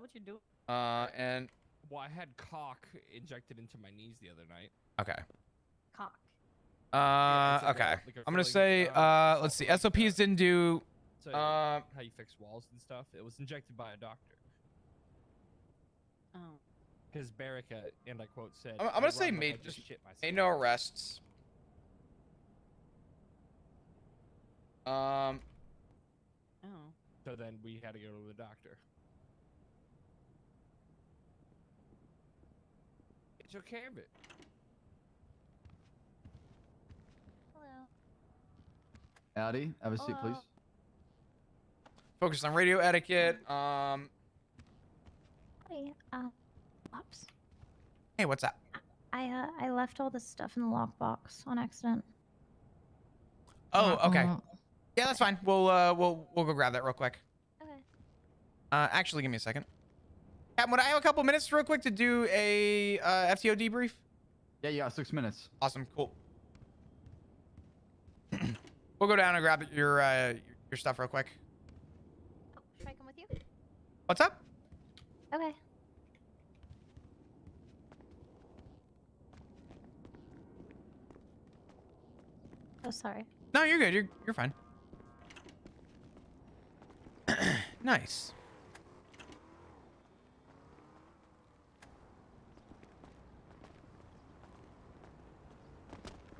what you do? And Well, I had cock injected into my knees the other night. okay. Cock. Yeah, it's like Okay. like a I'm gonna filling, say, it's let's see. also like SOPs didn't do. So how you fix walls and stuff. It was injected by a doctor. Oh. Because Barrica, and I quote, said, I'm "I gonna say run like I made just just shit myself." made no arrests. Oh. So then we had to go to the doctor. It's okay, but Hello. Howdy. Have a seat, please. Hello. Focus on radio etiquette. Hey, Pops. Hey, what's up? I left all this stuff in the lockbox on accident. Oh, okay. Yeah, that's fine. We'll go grab that real quick. Okay. Actually, give me a second. Captain, would I have a couple minutes real quick to do a FTO debrief? Yeah, you got 6 minutes. Awesome, cool. We'll go down and grab your stuff real quick. Oh, should I come with you? What's up? Okay. Oh, sorry. No, you're good. You're fine. Nice.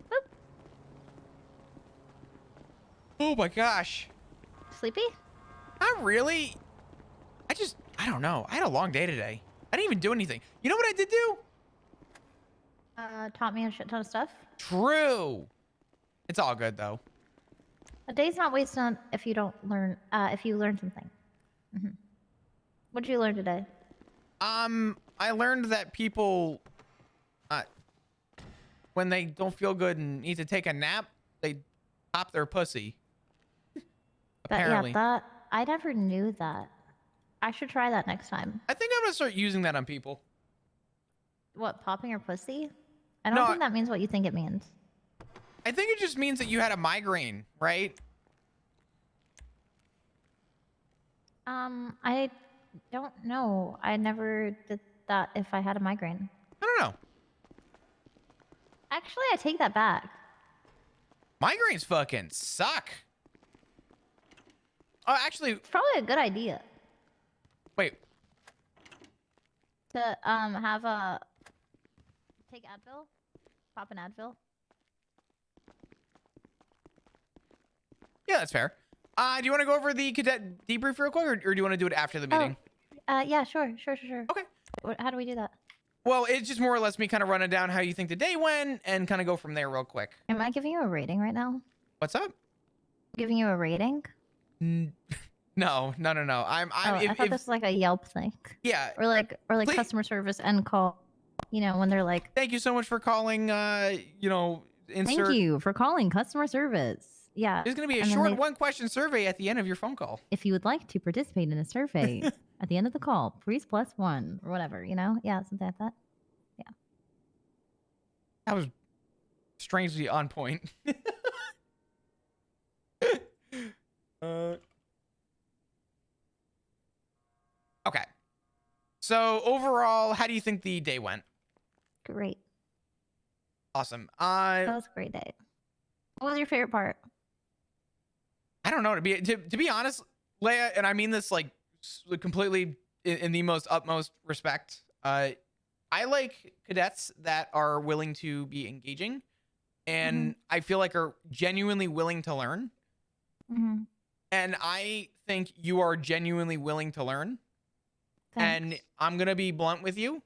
Boop. Oh my gosh. Sleepy? Not really. I don't know. I had a long day today. I didn't even do anything. You know what I did do? Taught me a shit ton of stuff. True. It's all good though. A day's not wasted if you don't learn. If you learn something. What did you learn today? I learned that people, when they don't feel good and need to take a nap, they pop their pussy. Apparently. Yeah, I never knew that. I should try that next time. I think I'm gonna start using that on people. What, popping your pussy? I don't No, think that means what you think it means. I think it just means that you had a migraine, right? I don't know. I never did that if I had a migraine. I don't know. Actually, I take that back. Migraines fucking suck. Oh, actually, It's probably a good idea wait. to have a take Advil, pop an Advil. Yeah, that's fair. Do you want to go over the cadet debrief real quick, or do you want to do it after the meeting? Yeah, sure. Okay. How do we do that? Well, it's just more or less me kind of running down how you think the day went and kind of go from there real quick. Am I giving you a rating right now? What's up? Giving you a rating? No. I thought this was like a Yelp thing. Yeah. Or like Please. customer service end call. You know, when they're like, Thank you so much for calling. Insert. thank you for calling customer service. Yeah. There's gonna be a And then short they- one-question survey at the end of your phone call. If you would like to participate in a survey at the end of the call, please +1 or whatever, you know? Yeah, something like that. That was strangely on point. Okay. So overall, how do you think the day went? Great. Awesome. That was a great day. What was your favorite part? I don't know. To be honest, Leia, and I mean this like completely in the most utmost respect. I like cadets that are willing to be engaging, and I feel like are genuinely willing to learn. Mm-hmm. And I think you are genuinely willing to learn. And I'm gonna be blunt with you,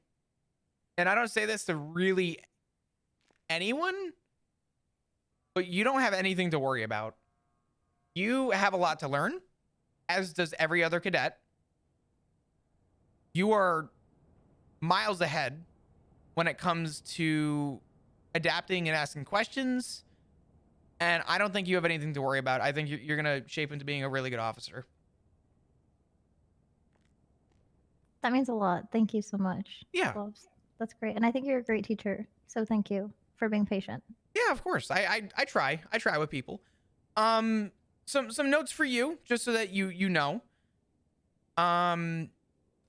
and I don't say this to really anyone, but you don't have anything to worry about. You have a lot to learn, as does every other cadet. You are miles ahead when it comes to adapting and asking questions, and I don't think you have anything to worry about. I think you're gonna shape into being a really good officer. That means a lot. Thank you so much. Yeah. Bobs. That's great. And I think you're a great teacher. So thank you for being patient. Yeah, of course. I try. I try with people. Some notes for you, just so that you know.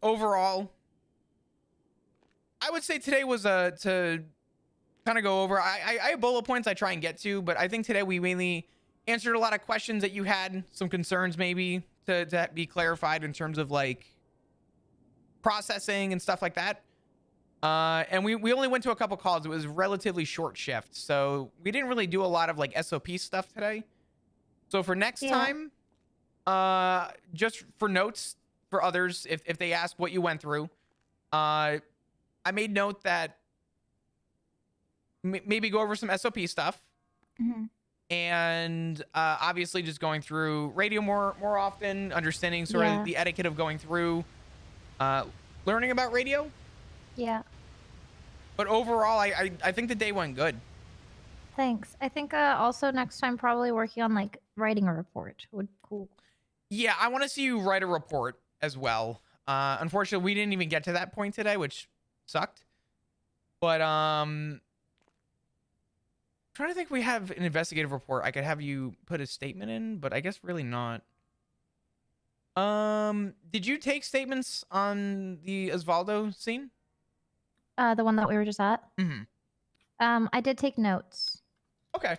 overall, I would say today was to kind of go over. I have bullet points I try and get to, but I think today we mainly answered a lot of questions that you had, some concerns maybe to be clarified in terms of like processing and stuff like that. And we only went to a couple calls. It was relatively short shift, so we didn't really do a lot of like SOP stuff today. So for next time, just for notes for others, if they ask what you went through, I made note that maybe go over some SOP stuff, and obviously just going through radio more often, understanding sort of the etiquette of going through, learning about radio. Yeah. But overall, I think the day went good. Thanks. I think also next time probably working on like writing a report would cool. Yeah, I want to see you write a report as well. Unfortunately, we didn't even get to that point today, which sucked. But trying to think, we have an investigative report. I could have you put a statement in, but I guess really not. Did you take statements on the Osvaldo scene? The one that we were just at. I did take notes. Okay.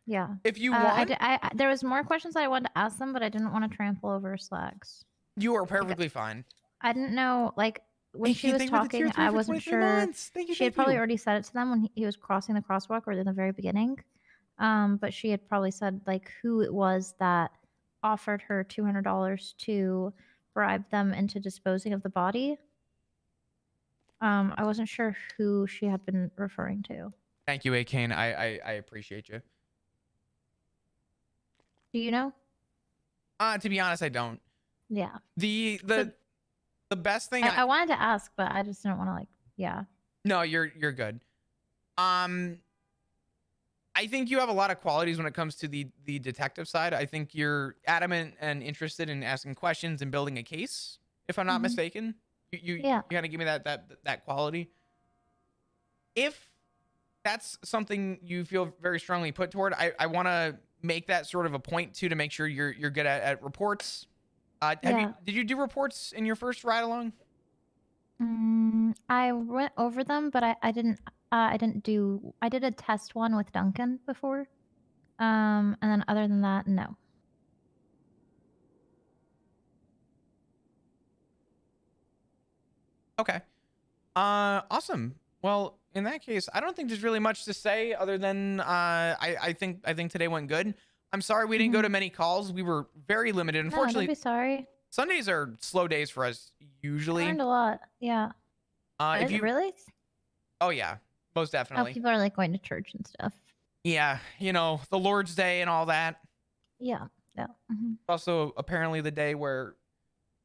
Yeah. If you want, there was more questions that I wanted to ask them, but I didn't want to trample over Slags. You are perfectly fine. I didn't know, like, when she was talking, I wasn't sure. She had probably already said it to them when he was crossing the crosswalk or in the very beginning. But she had probably said, like, who it was that offered her $200 to bribe them into disposing of the body. I wasn't sure who she had been referring to. Thank you, Akane. I appreciate you. Do you know? To be honest, I don't. Yeah. The best thing I wanted to ask, but I just didn't want to, like, yeah. No, you're good. I think you have a lot of qualities when it comes to the detective side. I think you're adamant and interested in asking questions and building a case, if I'm not mistaken. You gotta give me that quality. If that's something you feel very strongly put toward, I want to make that sort of a point too, to make sure you're good at reports. Did you do reports in your first ride along? I went over them, but I didn't do. I did a test one with Duncan before, and then other than that, no. Okay. Awesome. Well, in that case, I don't think there's really much to say other than I think today went good. I'm sorry we didn't go to many calls. We were very limited. Unfortunately, don't be sorry. Sundays are slow days for us usually. Learned a lot. Yeah. If you really? Oh yeah, most definitely. Oh, people are like going to church and stuff. Yeah, you know, the Lord's Day and all that. Yeah. Yeah. Also, apparently the day where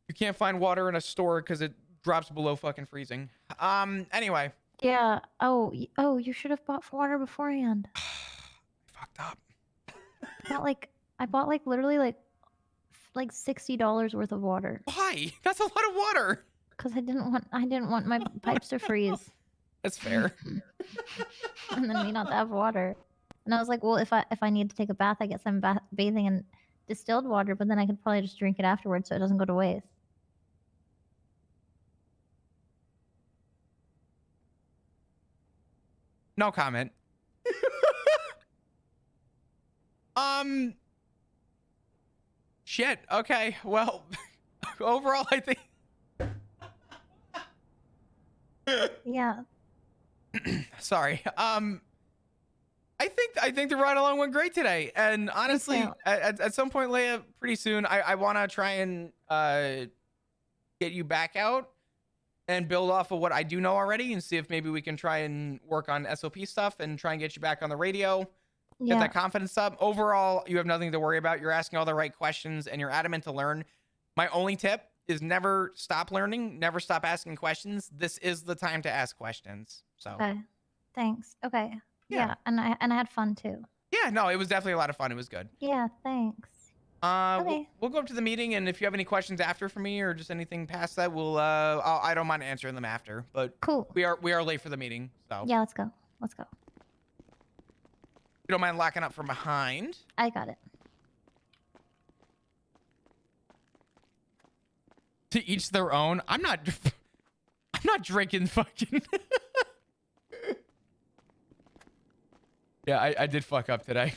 you can't find water in a store because it drops below fucking freezing. Anyway. Yeah. Oh, you should have bought water beforehand. Fucked up. I bought literally like $60 worth of water. Why? That's a lot of water. Because I didn't want my pipes to freeze. That's fair. And then me not to have water. And I was like, well, if I need to take a bath, I guess I'm bathing in distilled water, but then I could probably just drink it afterwards so it doesn't go to waste. No comment. Shit. Okay. Well, overall, I think. Yeah. Sorry. I think the ride along went great today, and honestly, at some point, Leia, pretty soon, I want to try and get you back out and build off of what I do know already, and see if maybe we can try and work on SOP stuff and try and get you back on the radio. Get that confidence up. Overall, you have nothing to worry about. You're asking all the right questions, and you're adamant to learn. My only tip is never stop learning, never stop asking questions. This is the time to ask questions. So. Okay. Thanks. Okay. Yeah. And I had fun too. Yeah. No, it was definitely a lot of fun. It was good. Yeah. Thanks. Okay. We'll go up to the meeting, and if you have any questions after for me or just anything past that, we'll I don't mind answering them after. But cool. We are late for the meeting, so. Yeah. Let's go. Let's go. You don't mind locking up from behind? I got it. To each their own. I'm not drinking fucking. Yeah, I did fuck up today.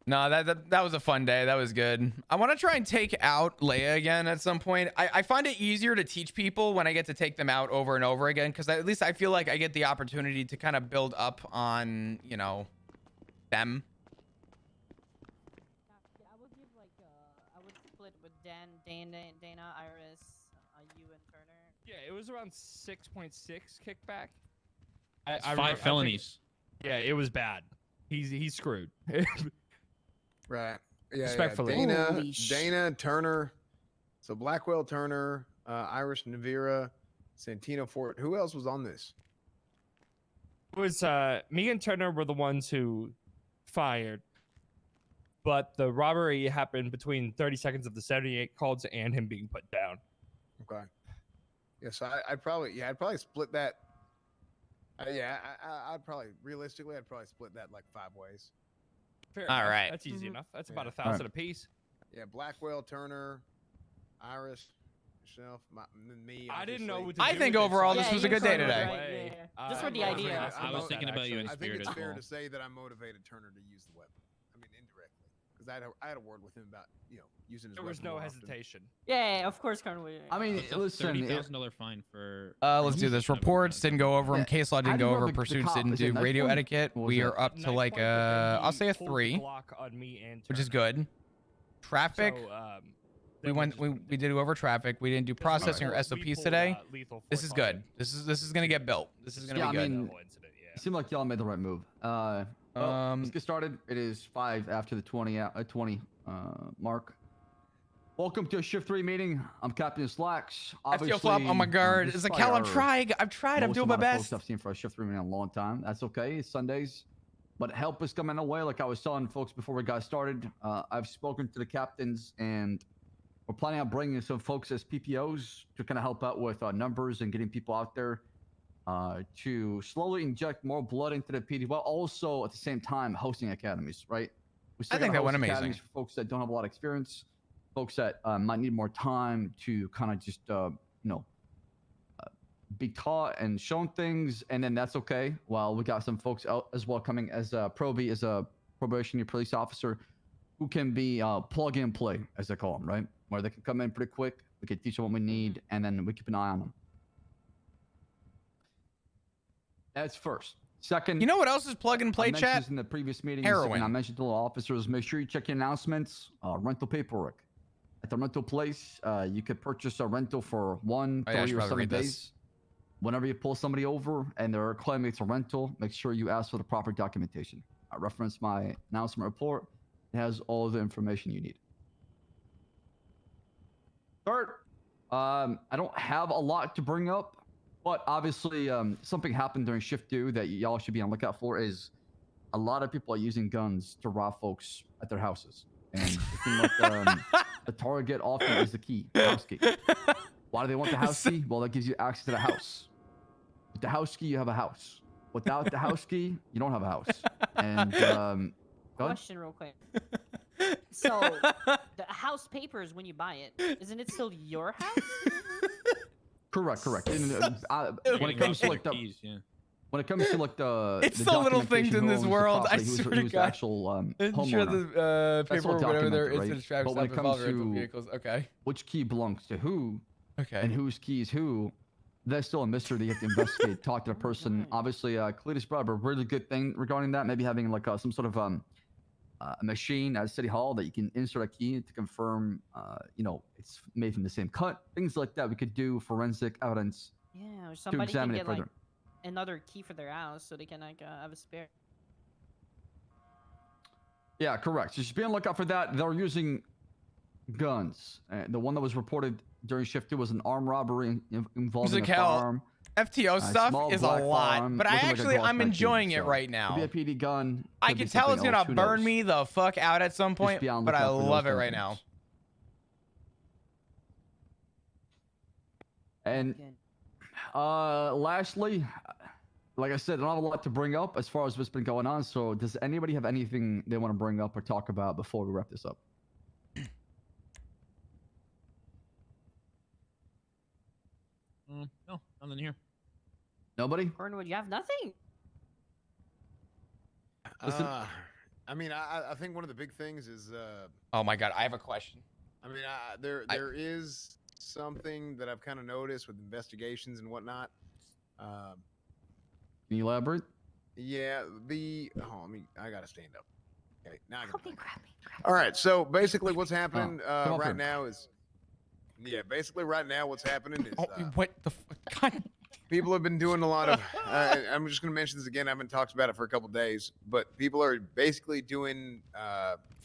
No, that was a fun day. That was good. I want to try and take out Leia again at some point. I find it easier to teach people when I get to take them out over and over again, because at least I feel like I get the opportunity to kind of build up on, you know, them. Yeah, I would give like I would split with Dana, Iris, you and Turner. Yeah, it was around 6.6 kickback. That's 5 felonies. Yeah, it was bad. He's screwed. Right. Yeah. Respectfully. Dana, Turner. So Blackwell, Turner, Irish, Navira, Santino, Fort. Who else was on this? It was me and Turner were the ones who fired, but the robbery happened between 30 seconds of the 78 calls and him being put down. Okay. Yeah. So I'd probably split that. I'd probably realistically I'd probably split that like 5 ways. Fair All enough. right. That's easy enough. That's about Yeah. 1,000 apiece. Yeah. Blackwell, Turner, Iris, yourself, me. I didn't know obviously. what to I do think with it, overall so this I was a good didn't day throw it today. away. Yeah. Just for the idea. I was thinking about you in I think spirit it's as fair well. to say that I motivated Turner to use the weapon. I mean, indirectly, because I had a word with him about using his There weapon. was no more often. hesitation. Yeah, of course, Colonel. I mean, It's a listen. $30,000 fine for. Let's do this. Reports didn't go over them. Yeah. Case law I didn't didn't go know over. the Pursuits cop didn't is do it knife radio point? etiquette. What was We that? are up to Knife like point, but then I'll he say a pulled the 3, Glock on me and which is Turner. good. Traffic. So, We went. We did over traffic. We didn't do processing or SOPs today. This is good. This is gonna get built. This is gonna Yeah, be I good. mean, it seemed like y'all made the right move. Let's get started. It is 5 after the 20 mark. Welcome to a shift 3 meeting. I'm Captain Slacks. FTO flop on my guard. It's a Cal. I'm trying. I've tried. I'm doing my best. I've seen for a shift 3 meeting in a long time. That's okay. It's Sundays, but help is coming our way. Like I was telling folks before we got started, I've spoken to the captains, and we're planning on bringing some folks as PPOs to kind of help out with numbers and getting people out there to slowly inject more blood into the PD, while also at the same time hosting academies. Right? I think that went amazing. Academies for folks that don't have a lot of experience. Folks that might need more time to kind of just, be taught and shown things, and then that's okay. Well, we got some folks out as well coming as Proby, as a probationary police officer, who can be plug and play, as they call them, right? Where they can come in pretty quick, we can teach them what we need, and then we keep an eye on them. That's first. Second, You know what else is plug and play, I mentioned chat? this in the previous meetings, Heroin. and I mentioned to all officers, make sure you check your announcements, rental paperwork. At the rental place, you could purchase a rental for 1, Oh, yeah, I 3, should or probably 7 read this. days. Whenever you pull somebody over and they're claiming it's a rental, make sure you ask for the proper documentation. I reference my announcement report. It has all the information you need. Third, I don't have a lot to bring up, but obviously something happened during shift 2 that y'all should be on the lookout for. Is a lot of people are using guns to rob folks at their houses. And it seems like the target often is the key, the house key. Why do they want the house key? Well, that gives you access to the house. With the house key, you have a house. Without the house key, you don't have a house. And go ahead. Question real quick. So the house papers when you buy it, isn't it still your house? Correct. And, when it comes to like the keys, yeah. when it comes to like the It's the little things in this documentation, world. I who's the swear property, to who's the God. actual Ensure homeowner. the That's all paperwork, whatever there is, documented, to right? distract But when it stuff comes involved rental to vehicles. Okay. which key belongs to who, Okay. and whose key is who, that's still a mystery that you have to investigate. Talk to the person. Obviously, Cletus brought up a really good thing regarding that. Maybe having like some sort of a machine at City Hall that you can insert a key to confirm, it's made from the same cut. Things like that we could do forensic evidence Yeah, or to somebody can examine it get further. like another key for their house so they can like have a spare. Yeah, correct. So just be on the lookout for that. They're using guns. The one that was reported during shift 2 was an armed robbery involving a Cal, firearm. FTO stuff small is a black lot, farm, but I looking like a actually Glock I'm 19, enjoying it so right now. Could be a PD gun. I could be can tell it's something gonna else, who burn knows? me the fuck out at some point, be on but I lookout for those love it kind of right now. things. And lastly, like I said, I don't have a lot to bring up as far as what's been going on. So does anybody have anything they want to bring up or talk about before we wrap this up? No, nothing here. Nobody? Burnwood, you have nothing. Listen. I mean, I think one of the big things is Oh my God, I have a question. I mean, there is something that I've kind of noticed with investigations and whatnot. Can you elaborate? Yeah, I gotta stand up. Okay, now I can. Help me, grab me. All right, so basically, what's happening come up right here. now is, basically right now what's happening is, What the God? people have been doing a lot of. I'm just gonna mention this again. I haven't talked about it for a couple days, but people are basically doing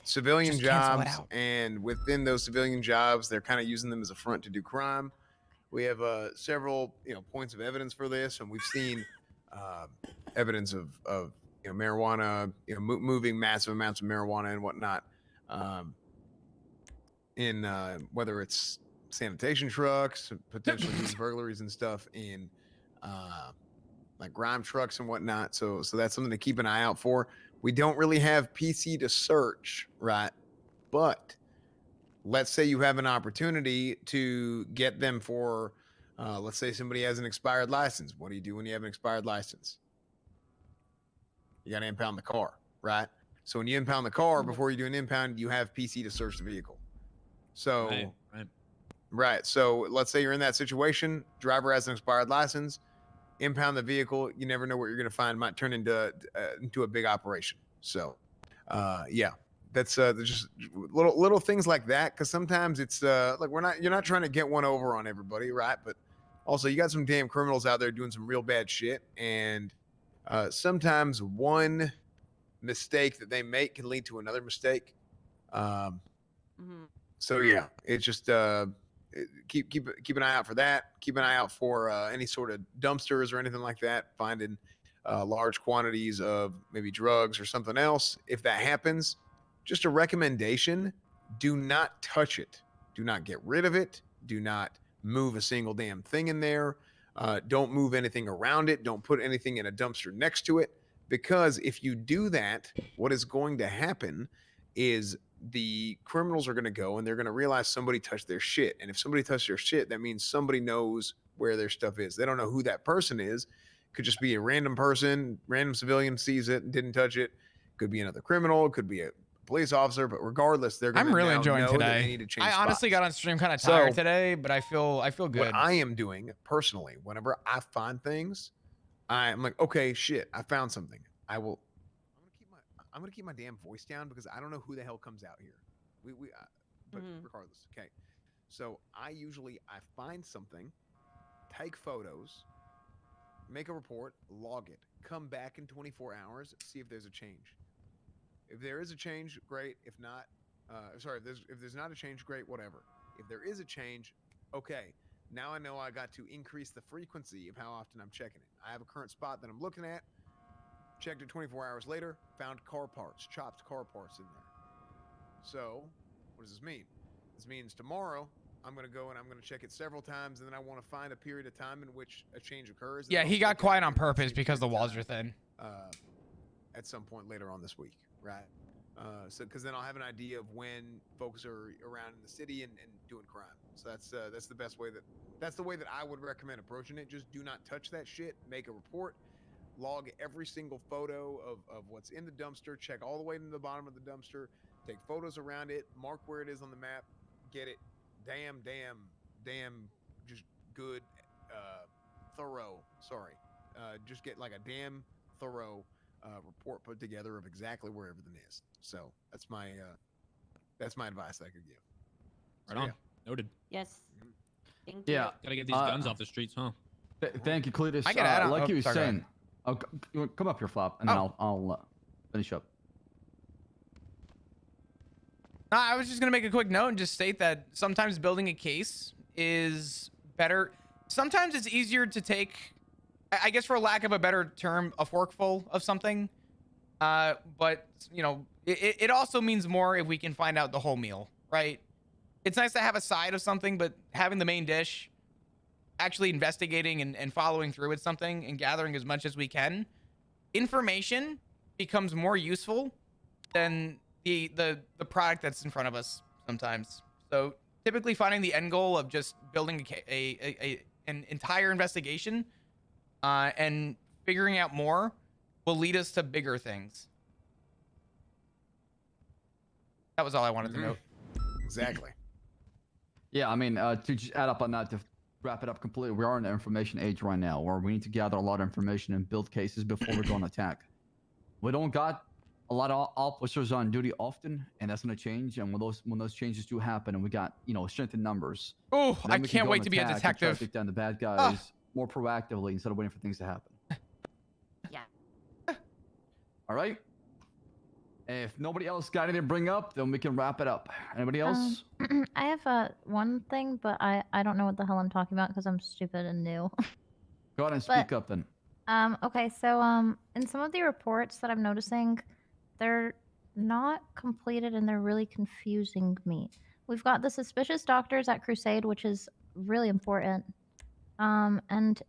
civilian Just cancel it jobs, out. and within those civilian jobs, they're kind of using them as a front to do crime. We have several points of evidence for this, and we've seen evidence of marijuana, moving massive amounts of marijuana and whatnot, in whether it's sanitation trucks, potentially doing burglaries and stuff in like grime trucks and whatnot. So that's something to keep an eye out for. We don't really have PC to search, right? But let's say you have an opportunity to get them for, let's say somebody has an expired license. What do you do when you have an expired license? You got to impound the car, right? So when you impound the car, before you do an impound, you have PC to search the vehicle. So, right. So let's say you're in that situation. Driver has an expired license. Impound the vehicle. You never know what you're going to find. Might turn into a big operation. So, yeah. That's just little things like that, because sometimes it's like you're not trying to get one over on everybody, right? But also you got some damn criminals out there doing some real bad shit, and sometimes one mistake that they make can lead to another mistake. So yeah, it's just keep an eye out for that. Keep an eye out for any sort of dumpsters or anything like that, finding large quantities of maybe drugs or something else. If that happens, just a recommendation: do not touch it. Do not get rid of it. Do not move a single damn thing in there. Don't move anything around it. Don't put anything in a dumpster next to it, because if you do that, what is going to happen is the criminals are going to go and they're going to realize somebody touched their shit. And if somebody touched their shit, that means somebody knows where their stuff is. They don't know who that person is. Could just be a random person, random civilian sees it and didn't touch it. Could be another criminal. Could be a police officer, but regardless, they're going to I'm really enjoying know that today. they need to change I honestly spots. got on stream kind of tired So, today, but I feel good. What I am doing personally, whenever I find things, I'm like, okay, shit, I found something. I'm gonna keep my damn voice down because I don't know who the hell comes out here. But regardless, okay. So I find something, take photos, make a report, log it, come back in 24 hours, see if there's a change. If there is a change, great. If not, if there's not a change, great, whatever. If there is a change, okay. Now I know I got to increase the frequency of how often I'm checking it. I have a current spot that I'm looking at. Checked it 24 hours later, found car parts, chopped car parts in there. So, what does this mean? This means tomorrow I'm going to go and I'm going to check it several times, and then I want to find a period of time in which a change occurs. Yeah, he got quiet on purpose because the walls are thin. At some point later on this week, right? So, because then I'll have an idea of when folks are around in the city and doing crime. So that's the best way that's the way that I would recommend approaching it. Just do not touch that shit. Make a report. Log every single photo of what's in the dumpster. Check all the way to the bottom of the dumpster. Take photos around it. Mark where it is on the map. Get it. Damn. Just good, thorough. Sorry. Just get like a damn thorough report put together of exactly where everything is. So that's my advice I could give. Right on. Noted. Yes. Thank you. Yeah. Gotta get these guns off the streets, huh? Thank you, Cletus. I can add on. Like you were sorry, saying. Come up here, Flop, and then I'll finish up. No, I was just gonna make a quick note and just state that sometimes building a case is better. Sometimes it's easier to take, I guess for lack of a better term, a forkful of something. But it also means more if we can find out the whole meal, right? It's nice to have a side of something, but having the main dish actually investigating and following through with something and gathering as much as we can, information becomes more useful than the product that's in front of us sometimes. So typically finding the end goal of just building an entire investigation and figuring out more will lead us to bigger things. That was all I wanted to note. Exactly. Yeah, I mean, to just add up on that, to wrap it up completely, we are in the information age right now, where we need to gather a lot of information and build cases before we go on attack. We don't got a lot of officers on duty often, and that's going to change. And when those changes do happen, and we got strength in numbers, Oh, I then we can can't go wait on to be a attack and detective. try to take down the bad guys more proactively instead of waiting for things to happen. Yeah. All right. If nobody else got anything to bring up, then we can wrap it up. Anybody else? I have one thing, but I don't know what the hell I'm talking about because I'm stupid and new. Go ahead and speak up then. Okay, so in some of the reports that I'm noticing, they're not completed and they're really confusing me. We've got the suspicious doctors at Crusade, which is really important. And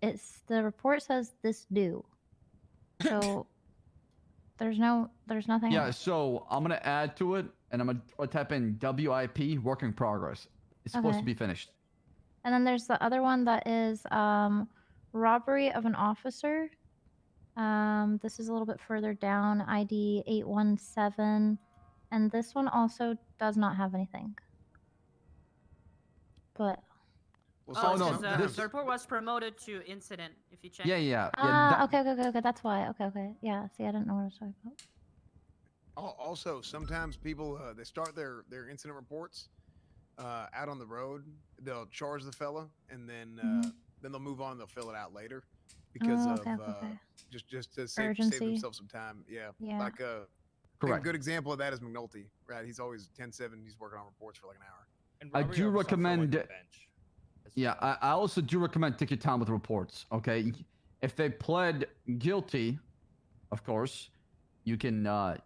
the report says this due. So there's nothing. Yeah, so I'm gonna add to it, and I'm gonna type in WIP work in progress. It's supposed to be finished. And then there's the other one that is robbery of an officer. This is a little bit further down, ID 817, and this one also does not have anything. But Oh, no, the report was promoted to incident. If you check. Yeah. Okay. That's why. Okay. Yeah. See, I didn't know what I was talking about. Also, sometimes people they start their incident reports out on the road. They'll charge the fella, and then they'll move on and they'll fill it out later because of just to save themselves some time. Yeah. Like a good example of that is McNulty, right? He's always 10-7. He's working on reports for like an hour. And I do recommend. Yeah, well. I also do recommend take your time with reports. Okay, if they pled guilty, of course, you can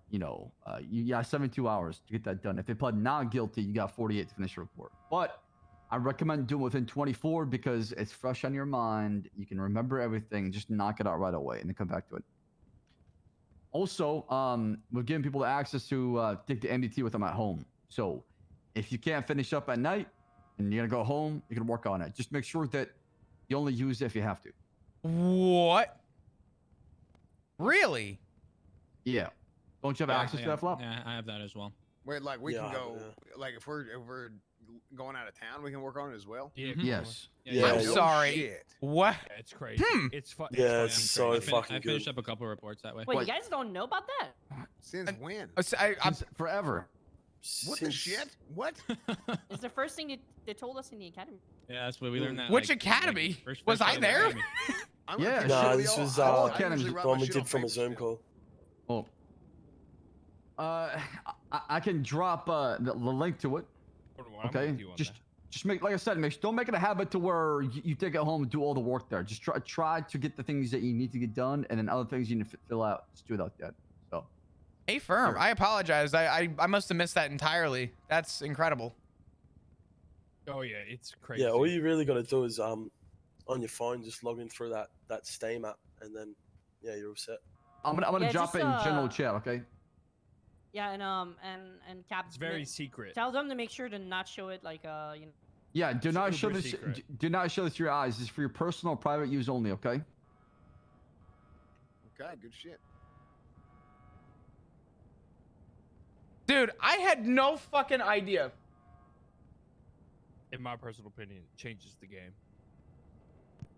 you got 72 hours to get that done. If they pled not guilty, you got 48 to finish your report. But I recommend doing within 24 because it's fresh on your mind. You can remember everything. Just knock it out right away and then come back to it. Also, we're giving people access to take the MDT with them at home. So if you can't finish up at night and you're gonna go home, you can work on it. Just make sure that you only use it if you have to. What? Really? Yeah. Don't you have access to that, Flop? Yeah, I have that as well. Where like we can go, like if we're going out of town, we can work on it as well. Yeah, yes. I'm sorry. Shit. What? Yeah, it's crazy. It's fun. Yeah, it's so fucking I good. finished up a couple reports that way. Wait, you guys don't know about that? Since when? I'm Forever. What the shit? What? It's the first thing they told us in the academy. Yeah, that's what we learned. That. Which like, academy? first Was I day of the there? academy. Yeah. Nah, this was all the academies one we did from a Zoom call. Oh. I can drop the link to it. Okay. Just make, like I said, don't make it a habit to where you take it home and do all the work there. Just try to get the things that you need to get done, and then other things you need to fill out. Just do it like that. So. Hey, firm. I apologize. I must have missed that entirely. That's incredible. Oh yeah, it's crazy. Yeah, all you really got to do is on your phone, just log in through that Steam app, and then you're all set. I'm gonna drop it in general chat, okay? Yeah, and Cap. It's very secret. Tell them to make sure to not show it like Yeah, do not show this. Do not show this to your eyes. This is for your personal, private use only, okay? Okay, good shit. Dude, I had no fucking idea. In my personal opinion, it changes the game.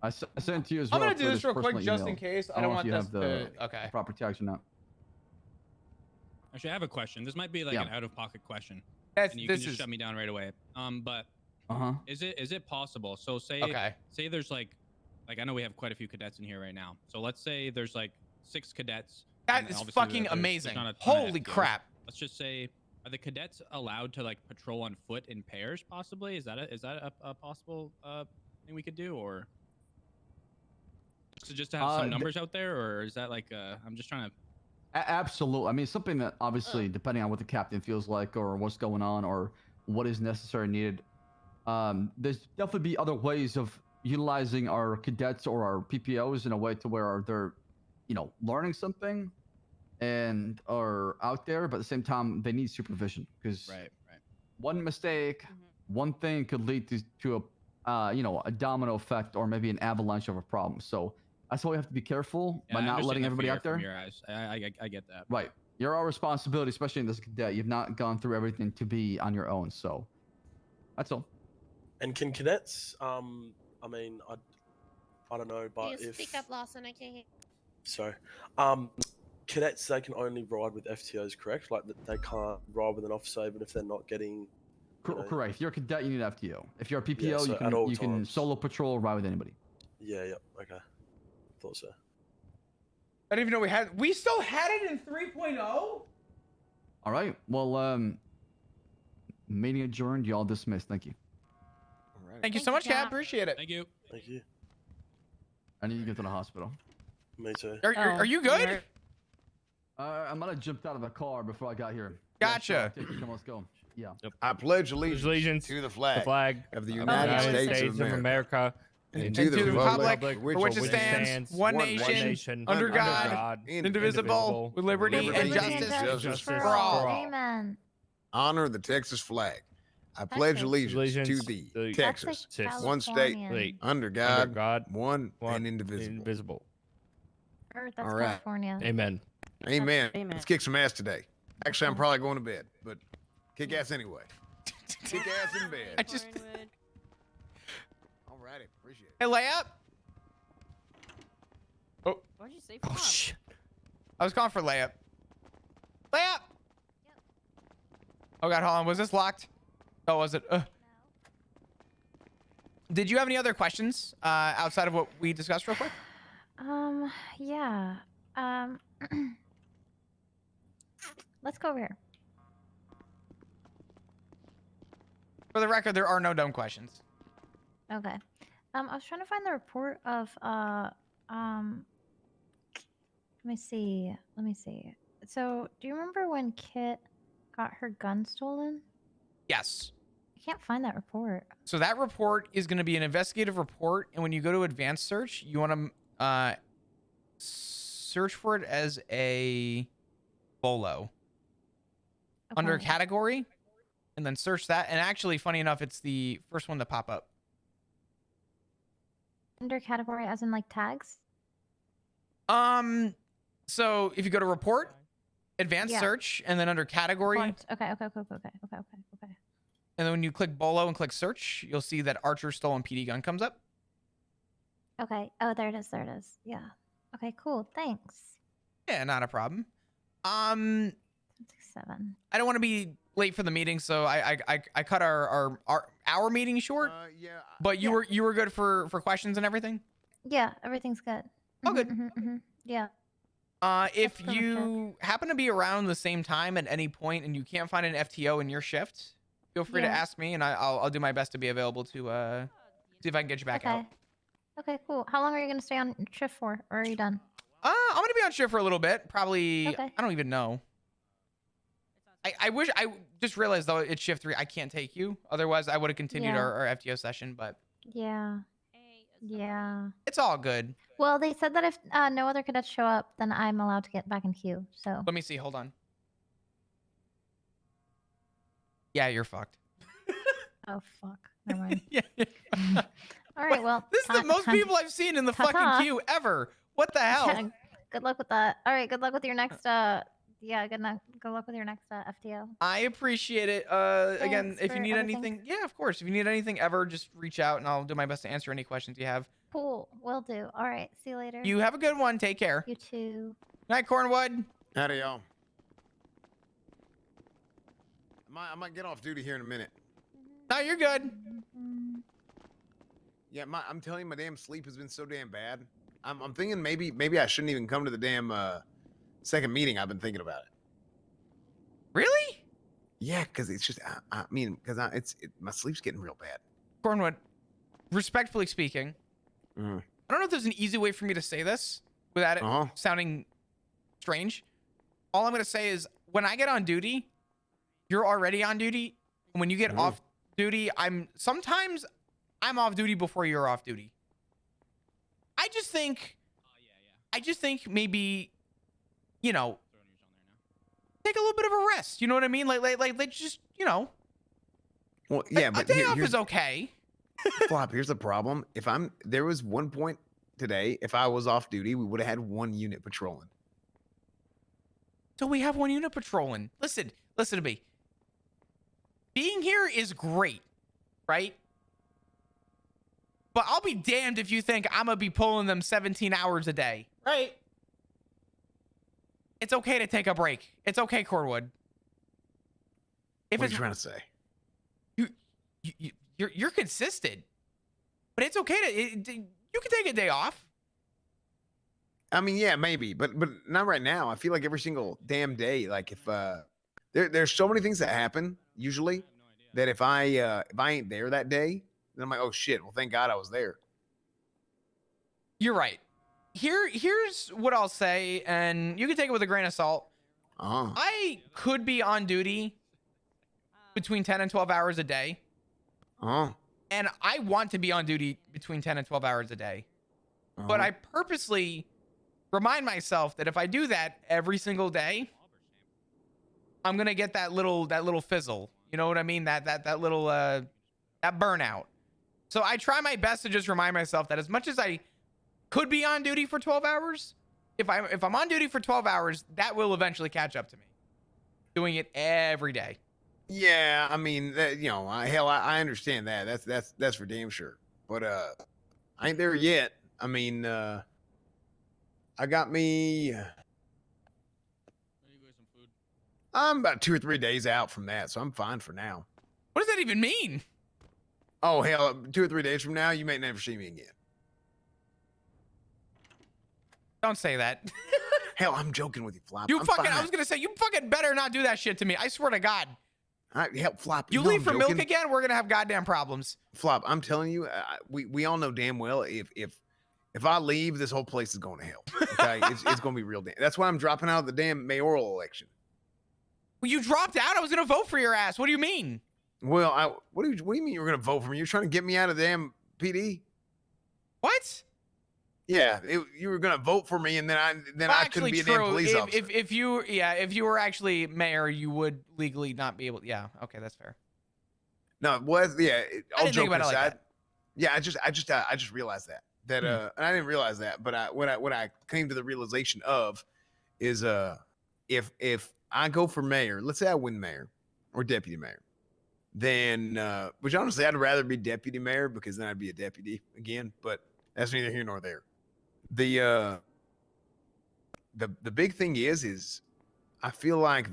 I sent it to you as well. I'm gonna do this real quick personal just in email. case. I I don't don't want know if this you have to. Okay. proper tags or not. Actually, I have a question. This might be like an out-of-pocket question, That's, and you this can just is. shut me down right away. But Uh-huh. is it possible? So say there's like I know we have quite a few cadets in here right now. So let's say there's like 6 cadets. That and is obviously fucking there's amazing. not a ton of Holy FTOs. crap. Let's just say, are the cadets allowed to like patrol on foot in pairs? Possibly. Is that a possible thing we could do, or so just to have some numbers out there, or is that like I'm just trying to. Absolutely. I mean, something that obviously, depending on what the captain feels like or what's going on or what is necessary and needed, there's definitely be other ways of utilizing our cadets or our PPOs in a way to where they're, learning something and are out there, but at the same time they need supervision because Right. one mistake, one thing could lead to a domino effect or maybe an avalanche of a problem. So that's why we have to be careful Yeah, by I not understand letting the everybody fear out there. from your eyes. I get that. Right. You're our responsibility, especially in this cadet. You've not gone through everything to be on your own. So that's all. And can cadets? I mean, I don't know, but You if speak up, Lawson. I can't hear. so, cadets they can only ride with FTOs, correct? Like they can't ride with an officer even if they're not getting. Correct. If you're a cadet, you need FTO. If you're a PPO, Yeah, so at all you can times. solo patrol, ride with anybody. Yeah. Okay. Thought so. I didn't even know we still had it in 3.0. All right. Well, meeting adjourned. Y'all dismissed. Thank you. All right. Thank you Thank so you, much, Cap. Cap. Appreciate it. Thank you. Thank you. I need to get to the hospital. Me too. Are you good? I might have jumped out of the car before I got here. Gotcha. Yeah, sure. Come, let's go. Yeah. I pledge allegiance, Allegiance to the flag, The flag of the of United, United States, of America, And to the republic for which it stands, one nation, under God, indivisible, with liberty and justice for for all. Amen. honor the Texas flag. I pledge Texas. allegiance to the the That's Texas, Texas. one state, Californian. under God, God, one one and indivisible. invisible. Or that's All right. California. Amen. Amen. Amen. Let's kick some ass today. Actually, I'm probably going to bed, but kick ass anyway. Kick ass in bed. I just All righty. Appreciate it. hey layup. What'd you say? Oh Pop? shit! I was calling for layup. Layup. Oh god, hold on. Was this locked? Oh, was it? Did you have any other questions outside of what we discussed real quick? Yeah. Let's go over here. For the record, there are no dumb questions. Okay. I was trying to find the report of let me see. So, do you remember when Kit got her gun stolen? Yes. I can't find that report. So that report is going to be an investigative report, and when you go to advanced search, you want to search for it as a bolo under Okay. category, and then search that. And actually, funny enough, it's the first one to pop up. Under category as in like tags? So if you go to report, advanced Yeah. search, and then under category, Reports. Okay. and then when you click bolo and click search, you'll see that Archer stolen PD gun comes up. Okay. Oh, there it is. Yeah. Okay, cool. Thanks. Yeah, not a problem. 7. I don't want to be late for the meeting, so I cut our meeting short. Yeah. But you were good for questions and everything. Yeah, everything's good. Oh, good. Yeah. If That's pretty you happen to be around the same time at any point and you can't find an FTO in your shift, feel free to Yeah. ask me, and I'll do my best to be available to see if I can get you back out. Okay, cool. How long are you gonna stay on shift for, or are you done? I'm gonna be on shift for a little bit. Probably. Okay. I don't even know. I wish I just realized though it's shift 3. I can't take you. Otherwise, I would have continued Yeah. our FTO session. But Yeah. Yeah. it's all good. Well, they said that if no other cadets show up, then I'm allowed to get back in queue. So. Let me see. Hold on. Yeah, you're fucked. Oh fuck. Never mind. Yeah. All right. Well. This is the most people I've seen in the Ta-ta. fucking queue ever. What the hell? Yeah, good luck with that. All right. Good luck with your next. Yeah. Good luck with your next FTO. I appreciate it. Again, Thanks if you for need everything. anything, yeah, of course. If you need anything ever, just reach out and I'll do my best to answer any questions you have. Cool. Will do. All right. See you later. You have a good one. Take care. You too. Night, Cornwood. Howdy, y'all. I might get off duty here in a minute. No, you're good. Mhm. Yeah, I'm telling you, my damn sleep has been so damn bad. I'm thinking maybe I shouldn't even come to the damn second meeting. I've been thinking about it. Really? Yeah, because it's just I mean, because my sleep's getting real bad. Cornwood, respectfully speaking, Mhm. I don't know if there's an easy way for me to say this without it Uh-huh. sounding strange. All I'm going to say is when I get on duty, you're already on duty. When you get Mhm. off duty, I'm sometimes I'm off duty before you're off duty. I just think maybe, you know, take a little bit of a rest. You know what I mean? Like just, you know. Well, yeah, a but day off here's is okay. Flop. Here's the problem. There was one point today. If I was off duty, we would have had 1 unit patrolling. So we have 1 unit patrolling. Listen to me. Being here is great, right? But I'll be damned if you think I'm gonna be pulling them 17 hours a day, right? It's okay to take a break. It's okay, Cordwood. If What are it's you trying to say? you're consistent, but it's okay to you can take a day off. I mean, yeah, maybe, but not right now. I feel like every single damn day, like if there's so many things that happen usually that if I ain't there that day, then I'm like, oh shit. Well, thank God I was there. You're right. Here's what I'll say, and you can take it with a grain of salt. I could be on duty between 10 and 12 hours a day. And I want to be on duty between 10 and 12 hours a day. But I purposely remind myself that if I do that every single day, I'm going to get that little fizzle. You know what I mean? That little that burnout. So I try my best to just remind myself that as much as I could be on duty for 12 hours, if I'm on duty for 12 hours, that will eventually catch up to me. Doing it every day. Yeah, I mean, you know, I understand that. That's for damn sure. But I ain't there yet. I mean, I got me. I'm about 2 or 3 days out from that, so I'm fine for now. What does that even mean? Oh hell, 2 or 3 days from now, you may never see me again. Don't say that. Hell, I'm joking with you, Flop. I was gonna say, you fucking better not do that shit to me. I swear to God. Flop. You leave for milk again, we're gonna have goddamn problems. Flop, I'm telling you, we all know damn well if I leave, this whole place is going to hell. Okay, it's gonna be real damn. That's why I'm dropping out of the damn mayoral election. Well, you dropped out. I was gonna vote for your ass. What do you mean? Well, what do you mean you were gonna vote for me? You're trying to get me out of the damn PD? What? Yeah, you were gonna vote for me, and then I couldn't be a damn police officer. If you were actually mayor, you would legally not be able. Yeah, okay, that's fair. No, well, yeah. I didn't think about it like that. Yeah, I just realized that and I didn't realize that, but what I came to the realization of is if I go for mayor, let's say I win mayor or deputy mayor, then which honestly I'd rather be deputy mayor because then I'd be a deputy again, but that's neither here nor there. The big thing is I feel like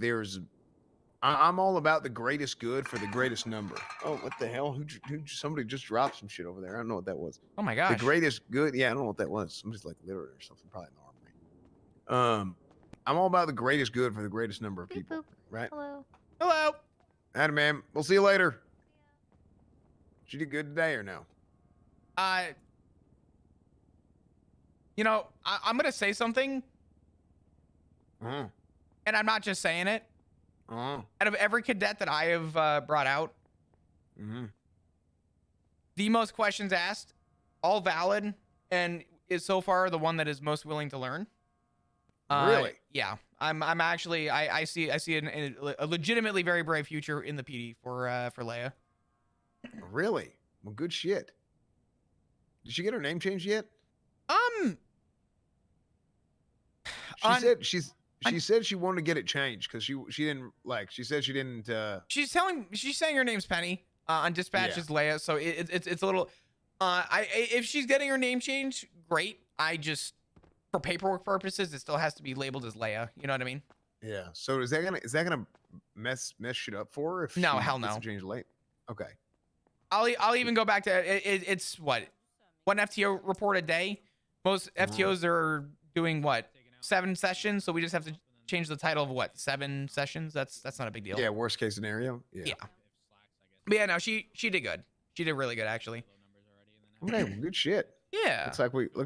I'm all about the greatest good for the greatest number. Oh, what the hell? Who somebody just dropped some shit over there. I don't know what that was. Oh my gosh. The greatest good. Yeah, I don't know what that was. Somebody's like literate or something, probably in the armory. I'm all about the greatest good for the greatest number of people. Boop. Right? Hello. Adam, man. We'll see you later. Did you do good today or no? You know, I'm gonna say something, and I'm not just saying it. Out of every cadet that I have brought out, the most questions asked, all valid, and is so far the one that is most willing to learn. Really? Yeah. I'm actually I see a legitimately very bright future in the PD for Leia. Really? Well, good shit. Did she get her name changed yet? She said she wanted to get it changed because she didn't like. She said she didn't. She's saying her name's Penny on dispatch is Leia, so it's a little. If she's getting her name changed, great. I just for paperwork purposes, it still has to be labeled as Leia. You know what I mean? Yeah. So is that gonna mess shit up for her if no, she hell gets no. it changed late? Okay. I'll even go back to it's what 1 FTO report a day. Most FTOs are doing what 7 sessions, so we just have to change the title of what 7 sessions. That's not a big deal. Yeah, worst case scenario. Yeah. But yeah, no, she did good. She did really good actually. Okay, well, good shit. Yeah. Looks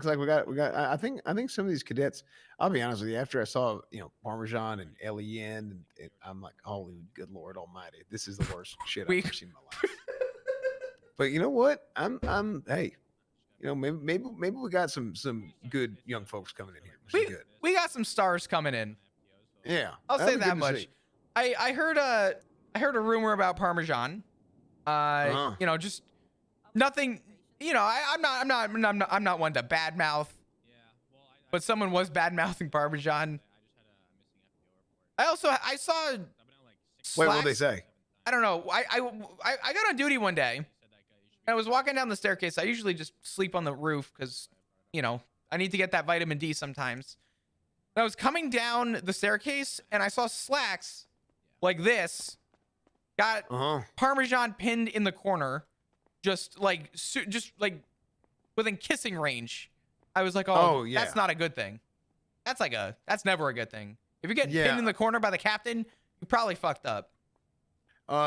like we got. I think some of these cadets. I'll be honest with you. After I saw Parmesan and LEN, and I'm like, holy good Lord Almighty, this is the worst shit I've ever seen in my life. But you know what? Hey, you know, maybe we got some good young folks coming in here, which is good. We got some stars coming in. Yeah, I'll say that'd be that good to much. see. I heard a rumor about Parmesan. You know, just nothing. You know, I'm not one to badmouth. But someone was bad mouthing Parmesan. I saw. Wait, what'd they say? I don't know. I got on duty one day. And I was walking down the staircase. I usually just sleep on the roof because, you know, I need to get that vitamin D sometimes. And I was coming down the staircase and I saw Slacks like this. Got Parmesan pinned in the corner, just like within kissing range. I was like, oh yeah, that's not a good thing. That's never a good thing. If you're getting pinned in the corner by the captain, you probably fucked up.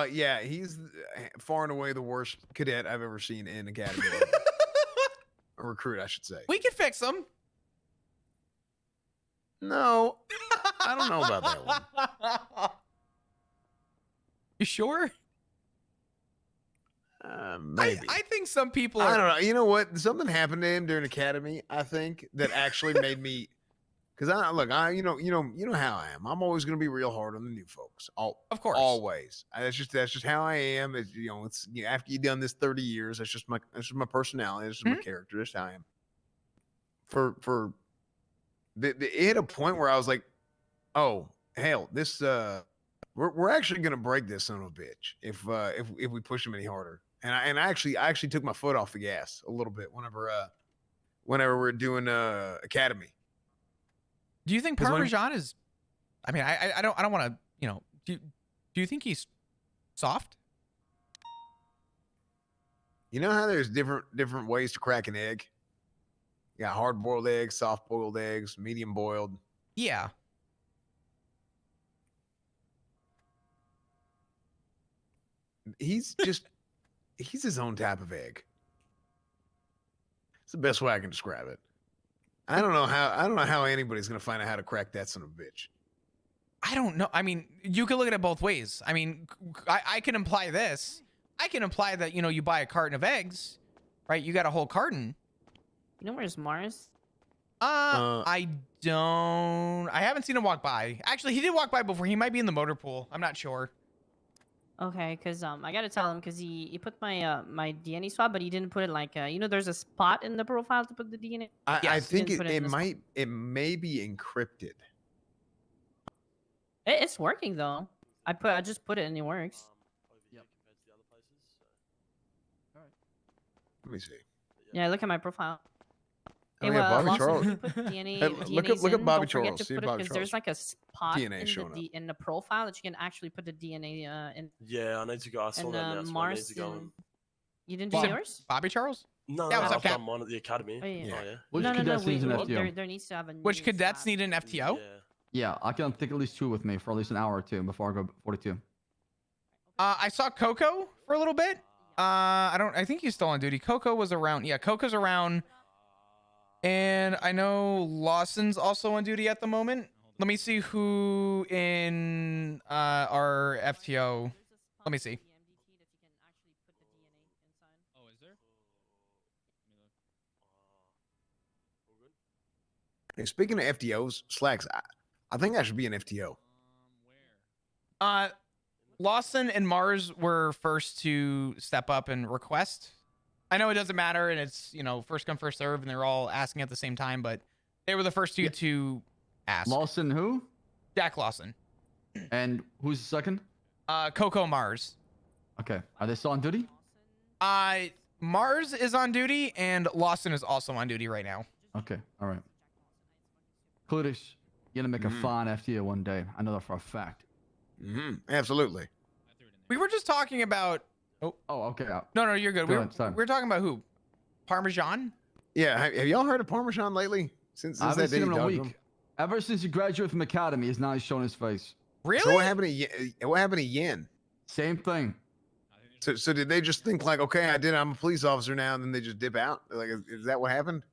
Yeah, he's far and away the worst cadet I've ever seen in academy. A recruit, I should say. We can fix him. No, I don't know about that one. You sure? Maybe. I think some people I don't know. You know what? Something happened to him during academy, I think, that actually made me. Because you know how I am. I'm always going to be real hard on the new folks. Of course, always. That's just how I am. It's, after you've done this 30 years, that's just my personality. That's just my character. That's how I am. It hit a point where I was like, oh hell, this we're actually going to break this son of a bitch if we push him any harder. And I actually took my foot off the gas a little bit whenever we're doing academy. Do you think Parmesan is? I mean, I don't want to. You know, do you think he's soft? You know how there's different ways to crack an egg. You got hard boiled eggs, soft boiled eggs, medium boiled. Yeah. He's his own type of egg. It's the best way I can describe it. I don't know how anybody's gonna find out how to crack that son of a bitch. I don't know. I mean, you can look at it both ways. I mean, I can imply this. I can imply that, you buy a carton of eggs, right? You got a whole carton. You know where's Mars? I haven't seen him walk by. Actually, he did walk by before. He might be in the motor pool. I'm not sure. Okay, because I gotta tell him because he put my my DNA swab, but he didn't put it like there's a spot in the profile to put the DNA. I think it may be encrypted. It's working though. I just put it and it works. Compared to the other places. So. Let me see. Yeah, look at my profile. Oh, yeah, Bobby Lawson, Charles. if you put DNA, Look at Bobby don't forget Charles. to See put it, Bobby 'cause there's Charles. like a spot DNA in the profile that you can actually put the DNA in. Yeah, I need to go. I saw that now. So I need Mars to go and... You didn't do yours? Bobby Charles? No, Yeah, no, what's up, I've Cap? done mine at the academy. Oh, yeah. Oh, yeah. Which No, cadets needs an FTO? there needs to have a Which new cadets swab. need an FTO? Yeah. Yeah, I can take at least 2 with me for at least an hour or 2 before I go 42. I saw Coco for a little bit. I think he's still on duty. Coco was around. Yeah, Coco's around. And I know Lawson's also on duty at the moment. Let me see who in our FTO. Let me see. Oh, is there? Hey, speaking of FTOs, Slacks, I think I should be an FTO. Where? Lawson and Mars were first to step up and request. I know it doesn't matter, and it's first come first serve, and they're all asking at the same time, but they were the first two to ask. Lawson who? Jack Lawson. And who's the second? Coco Mars. Okay, are they still on duty? Mars is on duty, and Lawson is also on duty right now. Okay, all right. Cludish, you're gonna make a fine FTO one day. I know that for a fact. Absolutely. We were just talking about. Oh, okay. No, you're good. Go ahead, sorry. We're talking about who? Parmesan? Yeah, have y'all heard of Parmesan lately? Since I haven't that day seen him you in a talked to week. him? Ever since he graduated from academy, he's now showing his face. Really? So what happened to Yen? Same thing. So did they just think like, okay, I'm a police officer now, and then they just dip out? Like, is that what happened?